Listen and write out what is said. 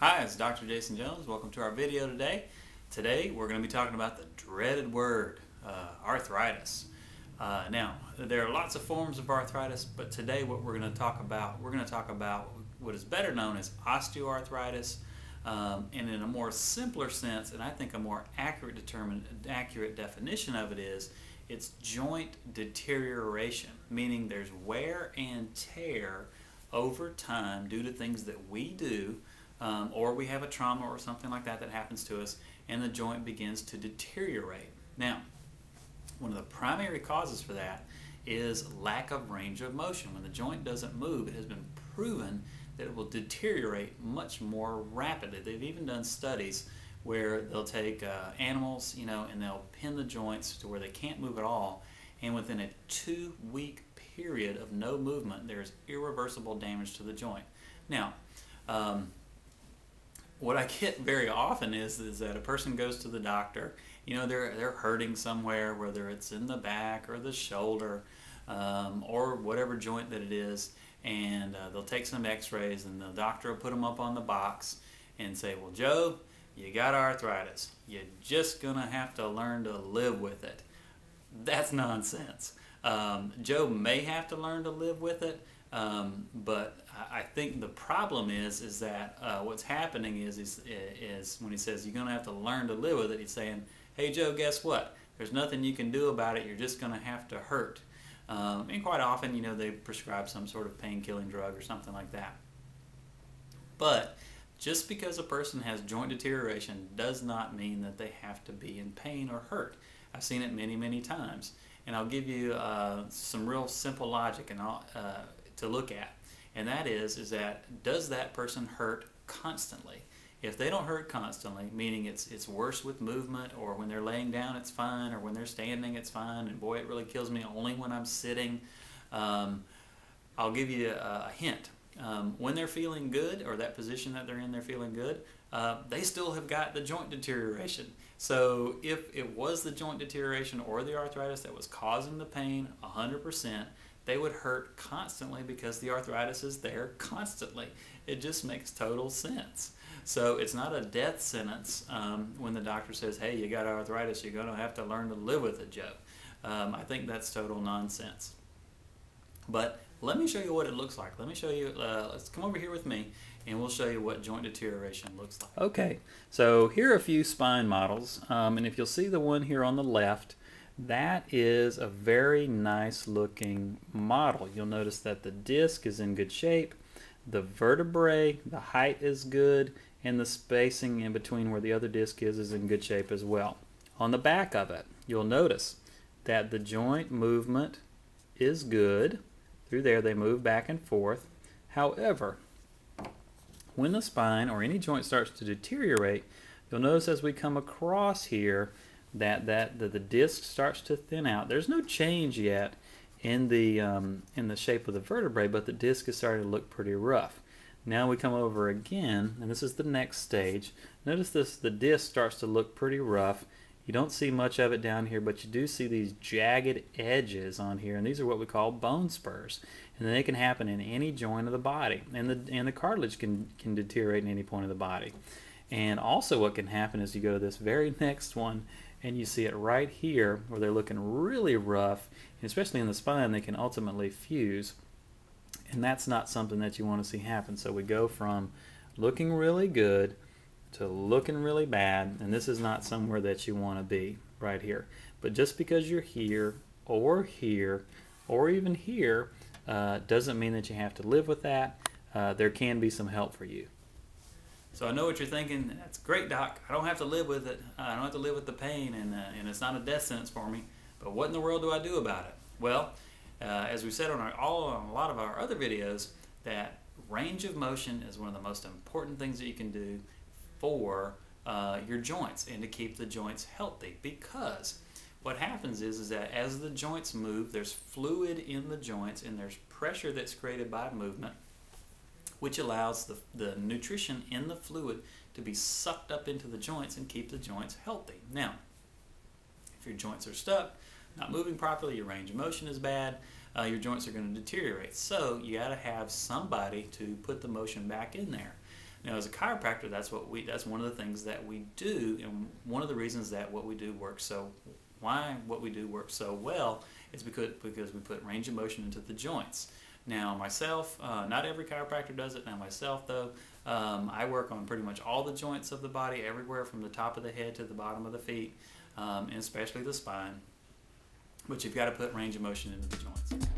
Hi, it's Dr. Jason Jones. Welcome to our video today. Today we're going to be talking about the dreaded word, arthritis. Now, there are lots of forms of arthritis, but today what we're going to talk about what is better known as osteoarthritis, and in a more simpler sense, and I think a more accurate definition of it is, it's joint deterioration, meaning there's wear and tear over time due to things that we do, or we have a trauma or something like that that happens to us, and the joint begins to deteriorate. Now, one of the primary causes for that is lack of range of motion. When the joint doesn't move, it has been proven that it will deteriorate much more rapidly. They've even done studies where they'll take animals, and they'll pin the joints to where they can't move at all, and within a 2-week period of no movement, there's irreversible damage to the joint. Now, what I get very often is that a person goes to the doctor, they're hurting somewhere, whether it's in the back or the shoulder, or whatever joint that it is, and they'll take some x-rays, and the doctor will put them up on the box and say, well, Joe, you got arthritis. You're just going to have to learn to live with it. That's nonsense. Joe may have to learn to live with it, but I think the problem is that what's happening is when he says you're going to have to learn to live with it, he's saying, hey Joe, guess what? There's nothing you can do about it. You're just going to have to hurt. And quite often, they prescribe some sort of pain-killing drug or something like that. But just because a person has joint deterioration does not mean that they have to be in pain or hurt. I've seen it many, many times. And I'll give you some real simple logic to look at. And that is that does that person hurt constantly? If they don't hurt constantly, meaning it's worse with movement, or when they're laying down it's fine, or when they're standing it's fine, and boy, it really kills me only when I'm sitting, I'll give you a hint. When they're feeling good, or that position that they're in, they're feeling good, they still have got the joint deterioration. So if it was the joint deterioration or the arthritis that was causing the pain 100%, they would hurt constantly because the arthritis is there constantly. It just makes total sense. So it's not a death sentence when the doctor says, hey, you got arthritis, you're going to have to learn to live with it, Joe. I think that's total nonsense. But let me show you what it looks like. Let me show you, let's come over here with me, and we'll show you what joint deterioration looks like. Okay, so here are a few spine models, and if you'll see the one here on the left, that is a very nice looking model. You'll notice that the disc is in good shape, the vertebrae, the height is good, and the spacing in between where the other disc is in good shape as well. On the back of it, you'll notice that the joint movement is good. Through there they move back and forth. However, when the spine or any joint starts to deteriorate, you'll notice as we come across here that the disc starts to thin out. There's no change yet in the shape of the vertebrae, but the disc is starting to look pretty rough. Now we come over again, and this is the next stage. Notice the disc starts to look pretty rough. You don't see much of it down here, but you do see these jagged edges on here, and these are what we call bone spurs. And they can happen in any joint of the body, and the cartilage can deteriorate in any point of the body. And also what can happen is you go to this very next one, and you see it right here where they're looking really rough, and especially in the spine they can ultimately fuse, and that's not something that you want to see happen. So we go from looking really good to looking really bad, and this is not somewhere that you want to be right here. But just because you're here or even here doesn't mean that you have to live with that. There can be some help for you. So I know what you're thinking. That's great, Doc. I don't have to live with it. I don't have to live with the pain, and it's not a death sentence for me. But what in the world do I do about it? Well, as we said on a lot of our other videos, that range of motion is one of the most important things that you can do for your joints and to keep the joints healthy. Because what happens is that as the joints move, there's fluid in the joints, and there's pressure that's created by movement, which allows the nutrition in the fluid to be sucked up into the joints and keep the joints healthy. Now, if your joints are stuck, not moving properly, your range of motion is bad, your joints are going to deteriorate. So you got to have somebody to put the motion back in there. Now, as a chiropractor, that's one of the things that we do, and one of the reasons that what we do works so well is because we put range of motion into the joints. Now, myself, not every chiropractor does it. Now, myself, though, I work on pretty much all the joints of the body, everywhere from the top of the head to the bottom of the feet, and especially the spine. But you've got to put range of motion into the joints.